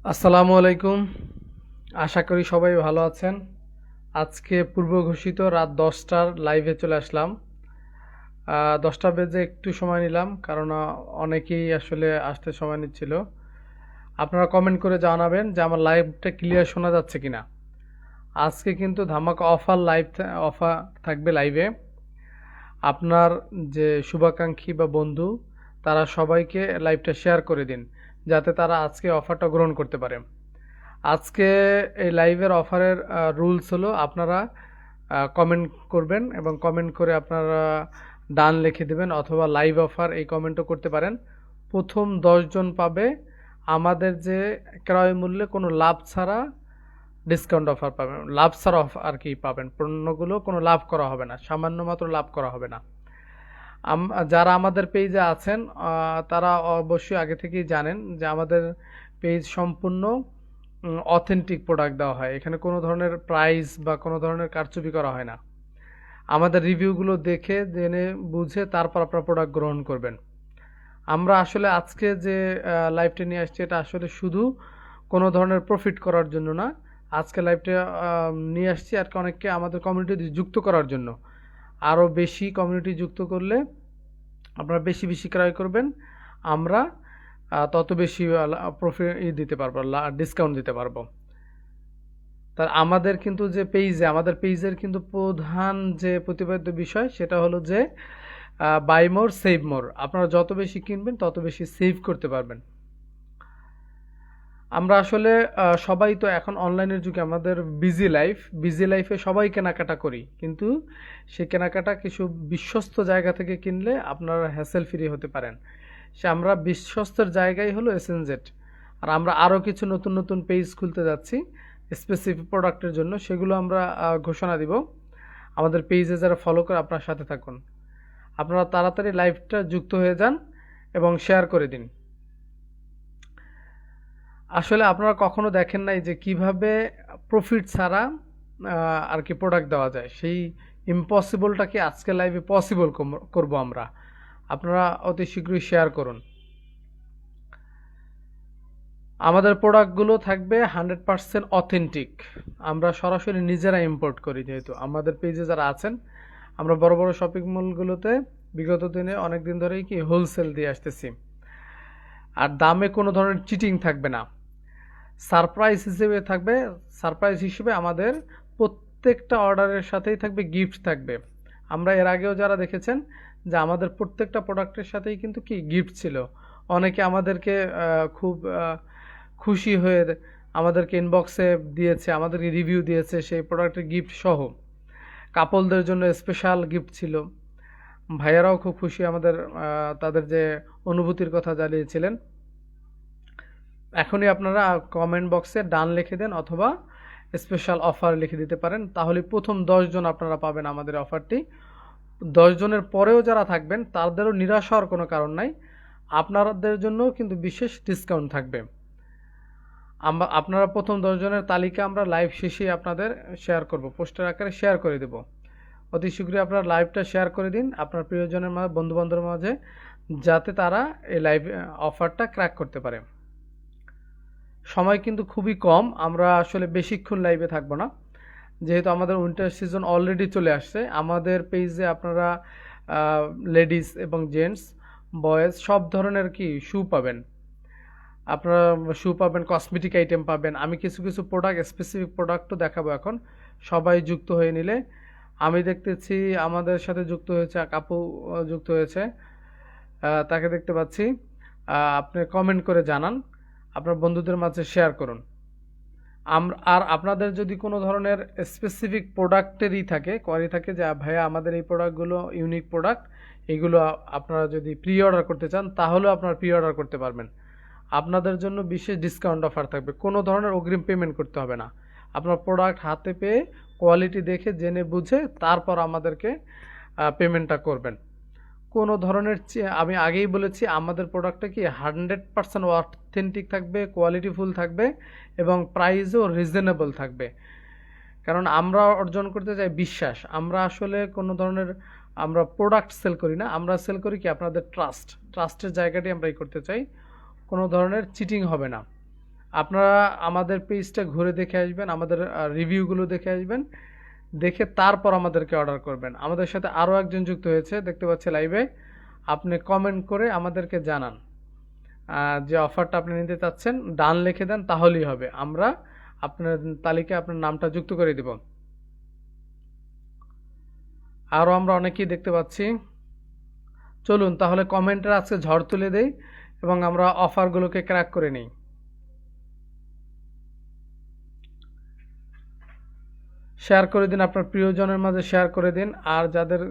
আসসালামু আলাইকুম। আশা করি সবাই ভালো আছেন। আজকে পূর্ব ঘোষিত রাত 10টার লাইভে চলে আসলাম। 10টা বেজে একটু সময় নিলাম কারণ অনেকেই আসলে আসতে সময় নিচ্ছিল। আপনারা কমেন্ট করে জানাবেন যে আমার লাইভটা ক্লিয়ার শোনা যাচ্ছে কিনা। আজকে কিন্তু ধামাকা অফার থাকবে লাইভে। আপনার যে শুভাকাঙ্ক্ষী বা বন্ধু তারা সবাইকে লাইভটা শেয়ার করে দিন যাতে তারা আজকে অফারটা গ্রহণ করতে পারে। আজকে এই লাইভের অফারের রুলস হলো আপনারা কমেন্ট করবেন এবং কমেন্ট করে আপনারা ডান লিখে দেবেন অথবা লাইভ অফার এই কমেন্টও করতে পারেন। প্রথম 10 জন পাবে আমাদের যে ক্রয় মূল্যে কোনো লাভ ছাড়া ডিসকাউন্ট অফার পাবেন, লাভ ছাড়া অফার আর কি পাবেন। পণ্যগুলো কোনো লাভ করা হবে না, সামান্য মাত্র লাভ করা হবে না। যারা আমাদের পেজে আছেন তারা অবশ্যই আগে থেকেই জানেন যে আমাদের পেজ সম্পূর্ণ অথেন্টিক প্রোডাক্ট দেওয়া হয়। এখানে কোনো ধরনের প্রাইস বা কোনো ধরনের কারচুপি করা হয় না। আমাদের রিভিউগুলো দেখে জেনে বুঝে তারপর আপনার প্রোডাক্ট গ্রহণ করবেন। আমরা আসলে আজকে যে লাইভটা নিয়ে আসছি এটা আসলে শুধু কোনো ধরনের প্রফিট করার জন্য না। আজকে লাইভটা নিয়ে আসছি আর কি অনেককে আমাদের কমিউনিটি যুক্ত করার জন্য। আরও বেশি কমিউনিটি যুক্ত করলে আপনারা বেশি বেশি ক্রয় করবেন, আমরা তত বেশি প্রফিট দিতে পারবো, ডিসকাউন্ট দিতে পারবো। তার আমাদের কিন্তু যে পেজে আমাদের পেজের কিন্তু প্রধান যে প্রতিপাদ্য বিষয় সেটা হলো যে বাই মোর সেভ মোর। আপনারা যত বেশি কিনবেন তত বেশি সেভ করতে পারবেন। আমরা আসলে সবাই তো এখন অনলাইনের যুগে আমাদের বিজি লাইফে সবাই কেনাকাটা করি, কিন্তু সেই কেনাকাটা কিছু বিশ্বস্ত জায়গা থেকে কিনলে আপনারা হ্যাসেল ফ্রি হতে পারেন। সে আমরা বিশ্বস্তের জায়গায় হলো এসএনজেড। আর আমরা আরও কিছু নতুন নতুন পেজ খুলতে যাচ্ছি স্পেসিফিক প্রোডাক্টের জন্য, সেগুলো আমরা ঘোষণা দিব। আমাদের পেজে যারা ফলো করে আপনার সাথে থাকুন। আপনারা তাড়াতাড়ি লাইভটা যুক্ত হয়ে যান এবং শেয়ার করে দিন। আসলে আপনারা কখনো দেখেন নাই যে কিভাবে প্রফিট ছাড়া আর কি প্রোডাক্ট দেওয়া যায়। সেই ইম্পসিবলটাকে আজকে লাইভে পসিবল করব আমরা। আপনারা অতি শীঘ্রই শেয়ার করুন। আমাদের প্রোডাক্টগুলো থাকবে 100% অথেন্টিক। আমরা সরাসরি নিজেরা ইম্পোর্ট করি, যেহেতু আমাদের পেজে যারা আছেন আমরা বড় বড় শপিং মলগুলোতে বিগত দিনে অনেক দিন ধরেই কি হোলসেল দিয়ে আসতেছি। আর দামে কোনো ধরনের চিটিং থাকবে না। সারপ্রাইজ হিসেবে আমাদের প্রত্যেকটা অর্ডারের সাথেই থাকবে গিফট থাকবে। আমরা এর আগেও যারা দেখেছেন যে আমাদের প্রত্যেকটা প্রোডাক্টের সাথেই কিন্তু কি গিফট ছিল। অনেকে আমাদেরকে খুব খুশি হয়ে আমাদেরকে ইনবক্সে দিয়েছে, আমাদেরকে রিভিউ দিয়েছে সেই প্রোডাক্টের গিফট সহ। কাপলদের জন্য স্পেশাল গিফট ছিল। ভাইয়ারাও খুব খুশি আমাদের তাদের যে অনুভূতির কথা জানিয়েছিলেন। এখনই আপনারা কমেন্ট বক্সে ডান লিখে দেন অথবা স্পেশাল অফার লিখে দিতে পারেন, তাহলে প্রথম 10 জন আপনারা পাবেন আমাদের অফারটি। 10 জনের পরেও যারা থাকবেন তাদেরও নিরাশ হওয়ার কোনো কারণ নাই। আপনাদের জন্য কিন্তু বিশেষ ডিসকাউন্ট থাকবে। আপনারা প্রথম 10 জনের তালিকা আমরা লাইভ শেষে আপনাদের শেয়ার করব, পোস্টার আকারে শেয়ার করে দেব। অতি শীঘ্রই আপনারা লাইভটা শেয়ার করে দিন আপনার প্রিয়জনের মাঝে, বন্ধু বান্ধবের মাঝে, যাতে তারা এই লাইভ অফারটা ক্র্যাক করতে পারে। সময় কিন্তু খুবই কম, আমরা আসলে বেশিক্ষণ লাইভে থাকবো না, যেহেতু আমাদের উইন্টার সিজন অলরেডি চলে আসছে। আমাদের পেজে আপনারা লেডিস এবং জেন্টস, বয়েজ সব ধরনের কি শু পাবেন। আপনারা শু পাবেন, কসমেটিক আইটেম পাবেন। আমি কিছু কিছু প্রোডাক্ট, স্পেসিফিক প্রোডাক্টও দেখাবো এখন। সবাই যুক্ত হয়ে নিলে, আমি দেখতেছি আমাদের সাথে যুক্ত হয়েছে আপু, যুক্ত হয়েছে, তাকে দেখতে পাচ্ছি। আপনি কমেন্ট করে জানান, আপনার বন্ধুদের মাঝে শেয়ার করুন। আর আপনাদের যদি কোনো ধরনের স্পেসিফিক প্রোডাক্টেরই থাকে, কোয়ারি থাকে যে ভাইয়া আমাদের এই প্রোডাক্টগুলো ইউনিক প্রোডাক্ট, এগুলো আপনারা যদি প্রি অর্ডার করতে চান তাহলেও আপনারা প্রি অর্ডার করতে পারবেন। আপনাদের জন্য বিশেষ ডিসকাউন্ট অফার থাকবে, কোনো ধরনের অগ্রিম পেমেন্ট করতে হবে না। আপনার প্রোডাক্ট হাতে পেয়ে কোয়ালিটি দেখে জেনে বুঝে তারপর আমাদেরকে পেমেন্টটা করবেন। কোনো ধরনের আমি আগেই বলেছি আমাদের প্রোডাক্টটা কি 100% অথেন্টিক থাকবে, কোয়ালিটিফুল থাকবে এবং প্রাইসও রিজনেবল থাকবে। কারণ আমরা অর্জন করতে চাই বিশ্বাস। আমরা আসলে কোনো ধরনের আমরা প্রোডাক্ট সেল করি না, আমরা সেল করি কি আপনাদের ট্রাস্টের জায়গাটি আমরা করতে চাই। কোনো ধরনের চিটিং হবে না। আপনারা আমাদের পেজটা ঘুরে দেখে আসবেন, আমাদের রিভিউগুলো দেখে আসবেন, দেখে তারপর আমাদেরকে অর্ডার করবেন। আমাদের সাথে আরও একজন যুক্ত হয়েছে দেখতে পাচ্ছি লাইভে। আপনি কমেন্ট করে আমাদেরকে জানান যে অফারটা আপনি নিতে চাচ্ছেন, ডান লিখে দেন, তাহলেই হবে। আমরা আপনার তালিকায় আপনার নামটা যুক্ত করে দিব। আরও আমরা অনেকেই দেখতে পাচ্ছি। চলুন তাহলে কমেন্টের আজকে ঝড় তুলে দেই এবং আমরা অফারগুলোকে ক্র্যাক করে নিই। শেয়ার করে দিন, আপনার প্রিয়জনের মাঝে শেয়ার করে দিন। আর যাদের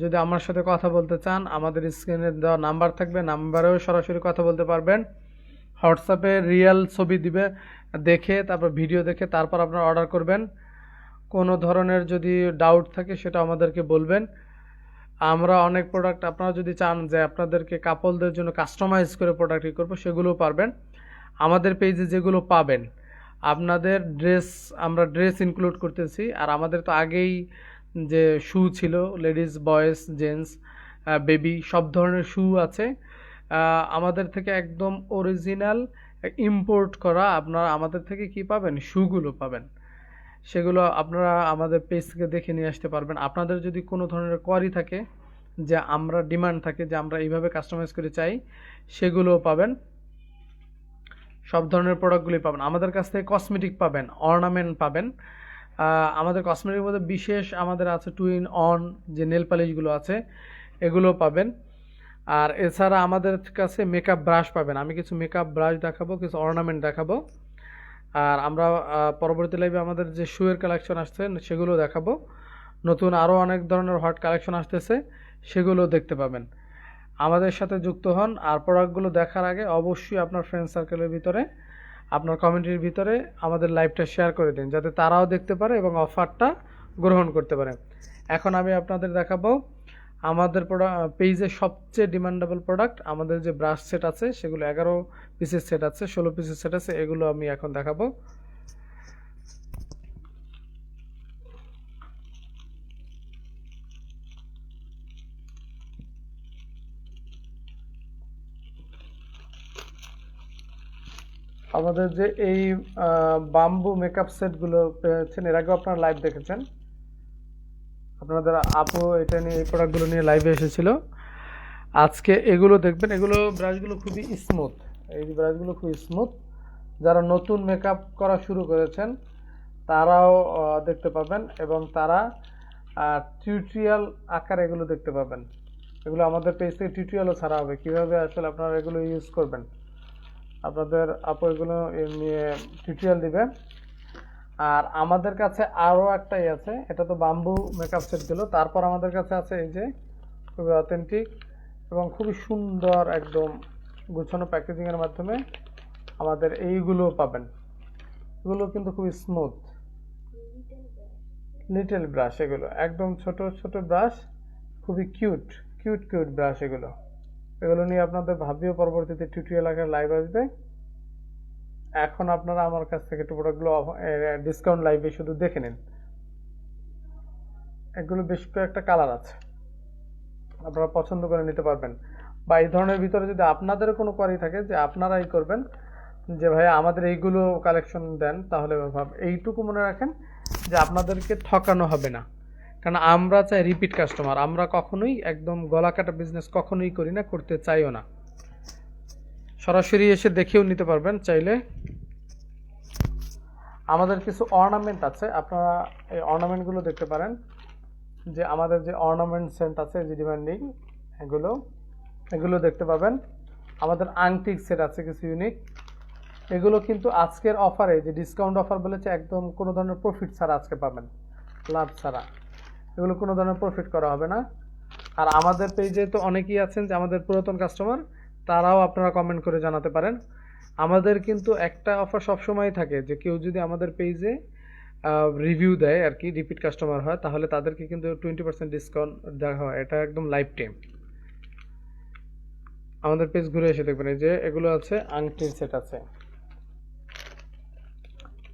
যদি আমার সাথে কথা বলতে চান, আমাদের স্ক্রিনে দেওয়া নাম্বার থাকবে, নাম্বারেও সরাসরি কথা বলতে পারবেন। হোয়াটসঅ্যাপে রিয়েল ছবি দিবে, দেখে তারপর ভিডিও দেখে তারপর আপনারা অর্ডার করবেন। কোনো ধরনের যদি ডাউট থাকে সেটা আমাদেরকে বলবেন। আমরা অনেক প্রোডাক্ট, আপনারা যদি চান যে আপনাদেরকে কাপলদের জন্য কাস্টমাইজ করে প্রোডাক্ট করবো, সেগুলোও পারবেন। আমাদের পেজে যেগুলো পাবেন, আপনাদের আমরা ড্রেস ইনক্লুড করতেছি। আর আমাদের তো আগেই যে শু ছিল, লেডিস, বয়েজ, জেন্টস, বেবি সব ধরনের শু আছে আমাদের থেকে, একদম অরিজিনাল ইম্পোর্ট করা। আপনারা আমাদের থেকে কি পাবেন, শুগুলো পাবেন। সেগুলো আপনারা আমাদের পেজ থেকে দেখে নিয়ে আসতে পারবেন। আপনাদের যদি কোনো ধরনের কোয়ারি থাকে, যে আমরা ডিমান্ড থাকে যে আমরা এইভাবে কাস্টমাইজ করে চাই, সেগুলোও পাবেন। সব ধরনের প্রোডাক্টগুলি পাবেন আমাদের কাছ থেকে। কসমেটিক পাবেন, অর্নামেন্ট পাবেন। আমাদের কসমেটিকের মধ্যে বিশেষ আমাদের আছে 2 in 1 যে নেল পালিশগুলো আছে, এগুলো পাবেন। আর এছাড়া আমাদের কাছে মেকআপ ব্রাশ পাবেন। আমি কিছু মেকআপ ব্রাশ দেখাবো, কিছু অর্নামেন্ট দেখাবো। আর আমরা পরবর্তী লাইভে আমাদের যে শুয়ের কালেকশন আসছে সেগুলো দেখাবো। নতুন আরও অনেক ধরনের হট কালেকশন আসতেছে, সেগুলো দেখতে পাবেন। আমাদের সাথে যুক্ত হন। আর প্রোডাক্টগুলো দেখার আগে অবশ্যই আপনার ফ্রেন্ড সার্কেলের ভিতরে, আপনার কমিউনিটির ভিতরে আমাদের লাইভটা শেয়ার করে দিন, যাতে তারাও দেখতে পারে এবং অফারটা গ্রহণ করতে পারে। এখন আমি আপনাদের দেখাবো আমাদের পেজের সবচেয়ে ডিমান্ডেবল প্রোডাক্ট। আমাদের যে ব্রাশ সেট আছে সেগুলো 11 পিসের সেট আছে, 16 পিসের সেট আছে, এগুলো আমি এখন দেখাবো। আমাদের যে এই বাম্বু মেকআপ সেটগুলো পেয়েছেন, এর আগেও আপনারা লাইভ দেখেছেন। আপনাদের আপু এটা নিয়ে, এই প্রোডাক্টগুলো নিয়ে লাইভে এসেছিল। আজকে এগুলো দেখবেন। এগুলো ব্রাশগুলো খুবই স্মুথ, এই ব্রাশগুলো খুবই স্মুথ। যারা নতুন মেকআপ করা শুরু করেছেন তারাও দেখতে পাবেন, এবং তারা টিউটোরিয়াল আকারে এগুলো দেখতে পাবেন। এগুলো আমাদের পেজ থেকে টিউটোরিয়ালও ছাড়া হবে, কীভাবে আসলে আপনারা এগুলো ইউজ করবেন। আপনাদের আপু এগুলো নিয়ে টিউটোরিয়াল দিবে। আর আমাদের কাছে আরও একটাই আছে, এটা তো বাম্বু মেকআপ সেটগুলো। তারপর আমাদের কাছে আছে এই যে খুবই অথেন্টিক এবং খুবই সুন্দর একদম গুছানো প্যাকেজিংয়ের মাধ্যমে আমাদের এইগুলো পাবেন। এগুলো কিন্তু খুবই স্মুথ, লিটল ব্রাশ। এগুলো একদম ছোট ছোট ব্রাশ, খুবই কিউট কিউট কিউট ব্রাশ এগুলো। এগুলো নিয়ে আপনাদের ভাবিও পরবর্তীতে টিউটোরিয়াল আকারে লাইভ আসবে। এখন আপনারা আমার কাছ থেকে একটু প্রোডাক্টগুলো ডিসকাউন্ট লাইভে শুধু দেখে নিন। এগুলো বেশ কয়েকটা কালার আছে, আপনারা পছন্দ করে নিতে পারবেন। বা এই ধরনের ভিতরে যদি আপনাদের কোনো কোয়ারি থাকে যে আপনারাই করবেন যে ভাই আমাদের এইগুলো কালেকশন দেন, তাহলে এইটুকু মনে রাখেন যে আপনাদেরকে ঠকানো হবে না। কারণ আমরা চাই রিপিট কাস্টমার। আমরা কখনোই একদম গলা কাটা বিজনেস কখনোই করি না, করতে চাইও না। সরাসরি এসে দেখেও নিতে পারবেন চাইলে। আমাদের কিছু অর্নামেন্ট আছে, আপনারা এই অর্নামেন্টগুলো দেখতে পারেন। যে আমাদের যে অর্নামেন্ট সেট আছে, যে ডিমান্ডিং, এগুলো দেখতে পাবেন। আমাদের আংটিক সেট আছে কিছু ইউনিক। এগুলো কিন্তু আজকের অফারে, যে ডিসকাউন্ট অফার বলেছে, একদম কোনো ধরনের প্রফিট ছাড়া আজকে পাবেন, লাভ ছাড়া। এগুলো কোনো ধরনের প্রফিট করা হবে না। আর আমাদের পেজে তো অনেকেই আছেন যে আমাদের পুরাতন কাস্টমার, তারাও আপনারা কমেন্ট করে জানাতে পারেন। আমাদের কিন্তু একটা অফার সবসময় থাকে, যে কেউ যদি আমাদের পেজে রিভিউ দেয় আর কি, রিপিট কাস্টমার হয়, তাহলে তাদেরকে কিন্তু 20% ডিসকাউন্ট দেওয়া হয়। এটা একদম লাইফ টাইম। আমাদের পেজ ঘুরে এসে দেখবেন এই যে এগুলো আছে, আংটির সেট আছে।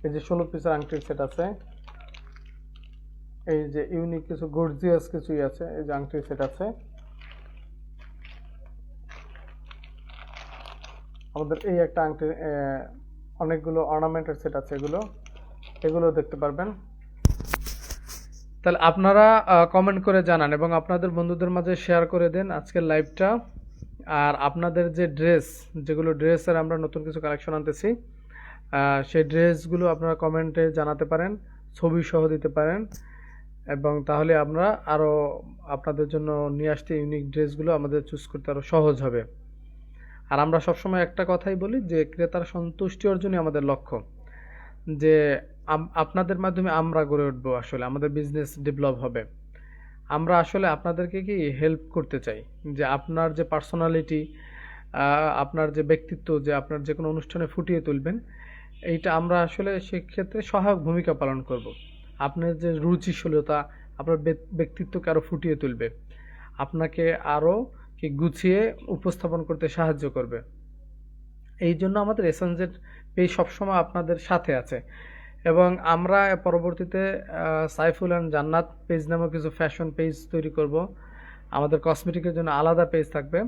এই যে 16 পিসের আংটির সেট আছে। এই যে ইউনিক কিছু গর্জিয়াস কিছুই আছে, এই যে আংটির সেট আছে। আমাদের এই একটা আংটির অনেকগুলো অর্নামেন্টের সেট আছে, এগুলো দেখতে পারবেন। তাহলে আপনারা কমেন্ট করে জানান এবং আপনাদের বন্ধুদের মাঝে শেয়ার করে দেন আজকের লাইভটা। আর আপনাদের যে যেগুলো ড্রেসের আমরা নতুন কিছু কালেকশন আনতেছি, সেই ড্রেসগুলো আপনারা কমেন্টে জানাতে পারেন, ছবি সহ দিতে পারেন, এবং তাহলে আমরা আরও আপনাদের জন্য নিয়ে আসতে ইউনিক ড্রেসগুলো আমাদের চুজ করতে আরও সহজ হবে। আর আমরা সবসময় একটা কথাই বলি যে ক্রেতার সন্তুষ্টি অর্জনই আমাদের লক্ষ্য, যে আপনাদের মাধ্যমে আমরা গড়ে উঠবো, আসলে আমাদের বিজনেস ডেভেলপ হবে। আমরা আসলে আপনাদেরকে কি হেল্প করতে চাই, যে আপনার যে পার্সোনালিটি, আপনার যে ব্যক্তিত্ব, যে আপনার যে কোনো অনুষ্ঠানে ফুটিয়ে তুলবেন, এইটা আমরা আসলে সেক্ষেত্রে সহায়ক ভূমিকা পালন করব। আপনার যে রুচিশীলতা আপনার ব্যক্তিত্বকে আরও ফুটিয়ে তুলবে, আপনাকে আরও কি গুছিয়ে উপস্থাপন করতে সাহায্য করবে। এই জন্য আমাদের এসএনজেড পেজ সবসময় আপনাদের সাথে আছে। এবং আমরা পরবর্তীতে সাইফুল অ্যান্ড জান্নাত পেজ নামে কিছু ফ্যাশন পেজ তৈরি করব। আমাদের কসমেটিকের জন্য আলাদা পেজ থাকবে,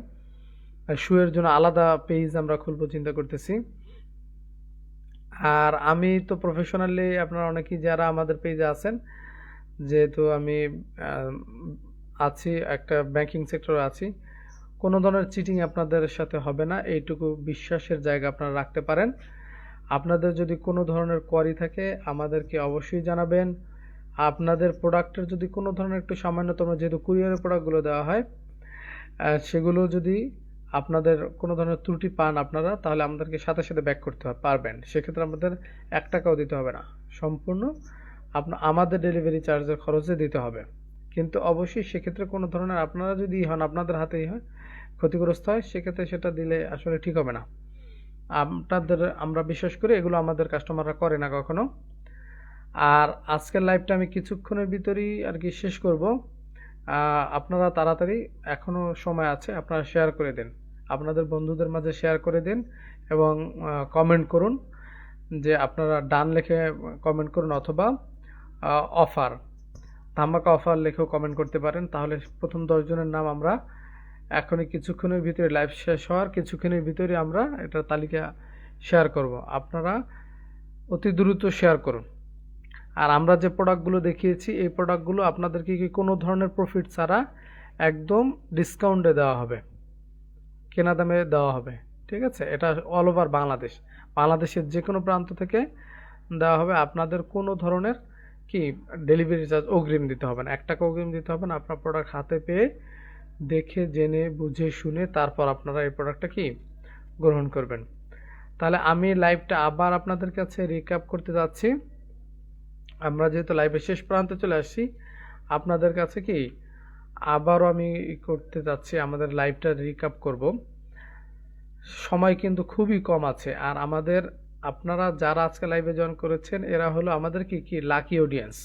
শুয়ের জন্য আলাদা পেজ আমরা খুলবো চিন্তা করতেছি। আর আমি তো প্রফেশনালি, আপনারা অনেকেই যারা আমাদের পেজে আছেন, যেহেতু আমি আছি একটা ব্যাংকিং সেক্টরে আছি, কোনো ধরনের চিটিং আপনাদের সাথে হবে না, এইটুকু বিশ্বাসের জায়গা আপনারা রাখতে পারেন। আপনাদের যদি কোনো ধরনের কোয়ারি থাকে আমাদেরকে অবশ্যই জানাবেন। আপনাদের প্রোডাক্টের যদি কোনো ধরনের একটু সামান্যতম, যেহেতু কুরিয়ারের প্রোডাক্টগুলো দেওয়া হয়, সেগুলো যদি আপনাদের কোনো ধরনের ত্রুটি পান আপনারা, তাহলে আমাদেরকে সাথে সাথে ব্যাক করতে পারবেন। সেক্ষেত্রে আমাদের 1 টাকাও দিতে হবে না, সম্পূর্ণ আমাদের ডেলিভারি চার্জের খরচে দিতে হবে। কিন্তু অবশ্যই সেক্ষেত্রে কোনো ধরনের আপনারা যদি হন, আপনাদের হাতেই হয়, ক্ষতিগ্রস্ত হয়, সেক্ষেত্রে সেটা দিলে আসলে ঠিক হবে না। আপনাদের আমরা বিশ্বাস করি এগুলো আমাদের কাস্টমাররা করে না কখনো। আর আজকের লাইভটা আমি কিছুক্ষণের ভিতরেই আর কি শেষ করব। আপনারা তাড়াতাড়ি, এখনও সময় আছে, আপনারা শেয়ার করে দিন, আপনাদের বন্ধুদের মাঝে শেয়ার করে দিন এবং কমেন্ট করুন, যে আপনারা ডান লিখে কমেন্ট করুন, অথবা অফার, ধামাকা অফার লিখেও কমেন্ট করতে পারেন। তাহলে প্রথম 10 জনের নাম আমরা এখনই কিছুক্ষণের ভিতরে, লাইভ শেষ হওয়ার কিছুক্ষণের ভিতরে আমরা এটার তালিকা শেয়ার করব। আপনারা অতি দ্রুত শেয়ার করুন। আর আমরা যে প্রোডাক্টগুলো দেখিয়েছি, এই প্রোডাক্টগুলো আপনাদেরকে কি কোনো ধরনের প্রফিট ছাড়া একদম ডিসকাউন্টে দেওয়া হবে, কেনা দামে দেওয়া হবে, ঠিক আছে? এটা অল ওভার বাংলাদেশের যে কোনো প্রান্ত থেকে দেওয়া হবে। আপনাদের কোনো ধরনের কি ডেলিভারি চার্জ অগ্রিম দিতে হবে না, 1 টাকা অগ্রিম দিতে হবে না। আপনার প্রোডাক্ট হাতে পেয়ে, দেখে জেনে বুঝে শুনে তারপর আপনারা এই প্রোডাক্টটা কি গ্রহণ করবেন। তাহলে আমি লাইভটা আবার আপনাদের কাছে রিক্যাপ করতে যাচ্ছি। আমরা যেহেতু লাইভের শেষ প্রান্তে চলে আসছি, আপনাদের কাছে কি আবারও আমি করতে যাচ্ছি, আমাদের লাইভটা রিক্যাপ করব। সময় কিন্তু খুবই কম আছে। আর আপনারা যারা আজকে লাইভে জয়েন করেছেন, এরা হলো আমাদের কি লাকি অডিয়েন্স।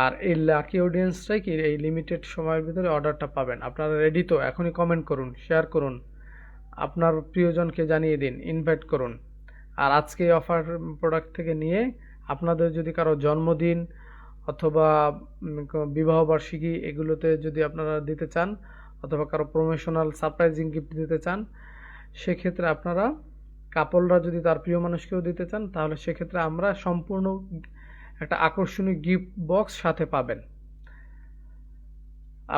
আর এই লাকি অডিয়েন্সটাই কি এই লিমিটেড সময়ের ভিতরে অর্ডারটা পাবেন। আপনারা রেডি তো? এখনই কমেন্ট করুন, শেয়ার করুন, আপনার প্রিয়জনকে জানিয়ে দিন, ইনভাইট করুন। আর আজকে অফার প্রোডাক্ট থেকে নিয়ে আপনাদের যদি কারো জন্মদিন অথবা বিবাহবার্ষিকী, এগুলোতে যদি আপনারা দিতে চান, অথবা কারো প্রমোশনাল সারপ্রাইজিং গিফট দিতে চান, সেক্ষেত্রে আপনারা, কাপলরা যদি তার প্রিয় মানুষকেও দিতে চান, তাহলে সেক্ষেত্রে আমরা সম্পূর্ণ একটা আকর্ষণীয় গিফট বক্স সাথে পাবেন।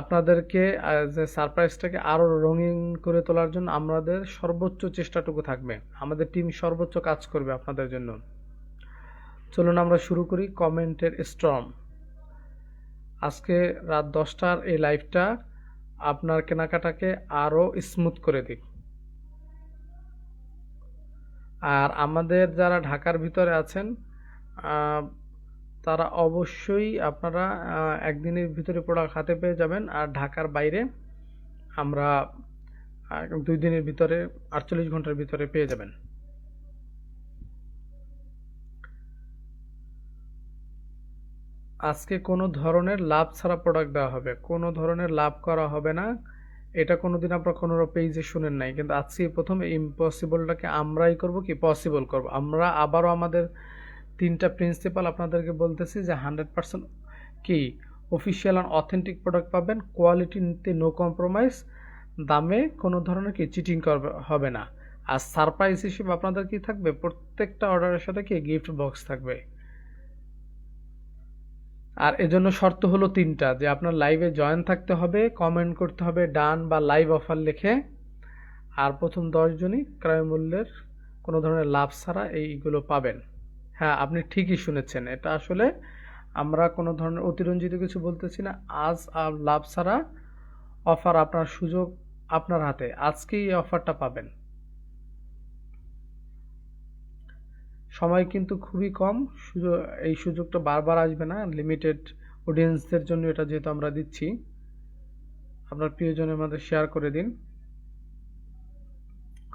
আপনাদেরকে যে সারপ্রাইজটাকে আরও রঙিন করে তোলার জন্য আমাদের সর্বোচ্চ চেষ্টাটুকু থাকবে, আমাদের টিম সর্বোচ্চ কাজ করবে আপনাদের জন্য। চলুন আমরা শুরু করি কমেন্টের স্টর্ম। আজকে রাত 10টার এই লাইভটা আপনার কেনাকাটাকে আরও স্মুথ করে দিক। আর আমাদের যারা ঢাকার ভিতরে আছেন, তারা অবশ্যই আপনারা একদিনের ভিতরে প্রোডাক্ট হাতে পেয়ে যাবেন। আর ঢাকার বাইরে আমরা 2 দিনের ভিতরে, 48 ঘন্টার ভিতরে পেয়ে যাবেন। আজকে কোনো ধরনের লাভ ছাড়া প্রোডাক্ট দেওয়া হবে, কোনো ধরনের লাভ করা হবে না। এটা কোনোদিন আপনারা কোনো পেজে শুনেন নাই, কিন্তু আজকে প্রথম ইম্পসিবলটাকে আমরাই করব, কি পসিবল করব। আমরা আবারও আমাদের 3টা প্রিন্সিপাল আপনাদেরকে বলতেছি, যে 100% কি অফিসিয়াল অ্যান্ড অথেন্টিক প্রোডাক্ট পাবেন, কোয়ালিটি নিতে নো কম্প্রোমাইজ, দামে কোনো ধরনের কি চিটিং হবে না। আর সারপ্রাইজ হিসেবে আপনাদের কি থাকবে, প্রত্যেকটা অর্ডারের সাথে কি গিফট বক্স থাকবে। আর এজন্য শর্ত হলো 3টা, যে আপনার লাইভে জয়েন থাকতে হবে, কমেন্ট করতে হবে ডান বা লাইভ অফার লিখে, আর প্রথম 10 জনই ক্রয় মূল্যের কোনো ধরনের লাভ ছাড়া এইগুলো পাবেন। হ্যাঁ, আপনি ঠিকই শুনেছেন, এটা আসলে আমরা কোনো ধরনের অতিরঞ্জিত কিছু বলতেছি না। আজ আর লাভ ছাড়া অফার, আপনার সুযোগ আপনার হাতে, আজকেই এই অফারটা পাবেন। সময় কিন্তু খুবই কম, এই সুযোগটা বারবার আসবে না, লিমিটেড অডিয়েন্সদের জন্য এটা যেহেতু আমরা দিচ্ছি। আপনার প্রিয়জনের মধ্যে শেয়ার করে দিন,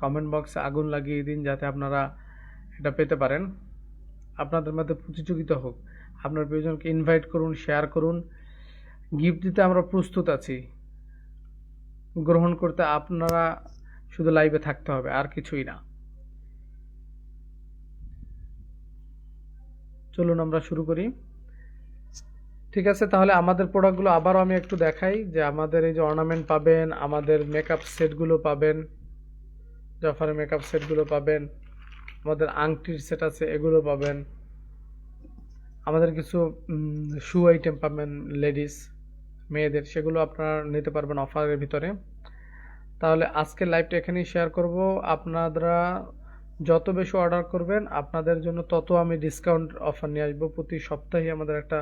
কমেন্ট বক্সে আগুন লাগিয়ে দিন, যাতে আপনারা এটা পেতে পারেন। আপনাদের মধ্যে প্রতিযোগিতা হোক, আপনার প্রিয়জনকে ইনভাইট করুন, শেয়ার করুন। গিফট দিতে আমরা প্রস্তুত আছি, গ্রহণ করতে আপনারা শুধু লাইভে থাকতে হবে, আর কিছুই না। চলুন আমরা শুরু করি। ঠিক আছে, তাহলে আমাদের প্রোডাক্টগুলো আবারও আমি একটু দেখাই, যে আমাদের এই যে অর্নামেন্ট পাবেন, আমাদের মেকআপ সেটগুলো পাবেন, জাফারের মেকআপ সেটগুলো পাবেন, আমাদের আংটির সেট আছে এগুলো পাবেন, আমাদের কিছু শু আইটেম পাবেন লেডিস মেয়েদের, সেগুলো আপনারা নিতে পারবেন অফারের ভিতরে। তাহলে আজকের লাইভটা এখানেই শেয়ার করব। আপনারা যত বেশি অর্ডার করবেন আপনাদের জন্য তত আমি ডিসকাউন্ট অফার নিয়ে আসবো। প্রতি সপ্তাহে আমাদের একটা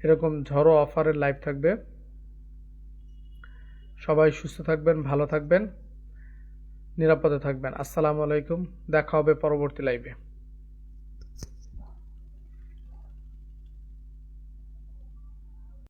এরকম ঝড়ো অফারের লাইভ থাকবে। সবাই সুস্থ থাকবেন, ভালো থাকবেন, নিরাপদে থাকবেন। আসসালামু আলাইকুম, দেখা হবে পরবর্তী লাইভে।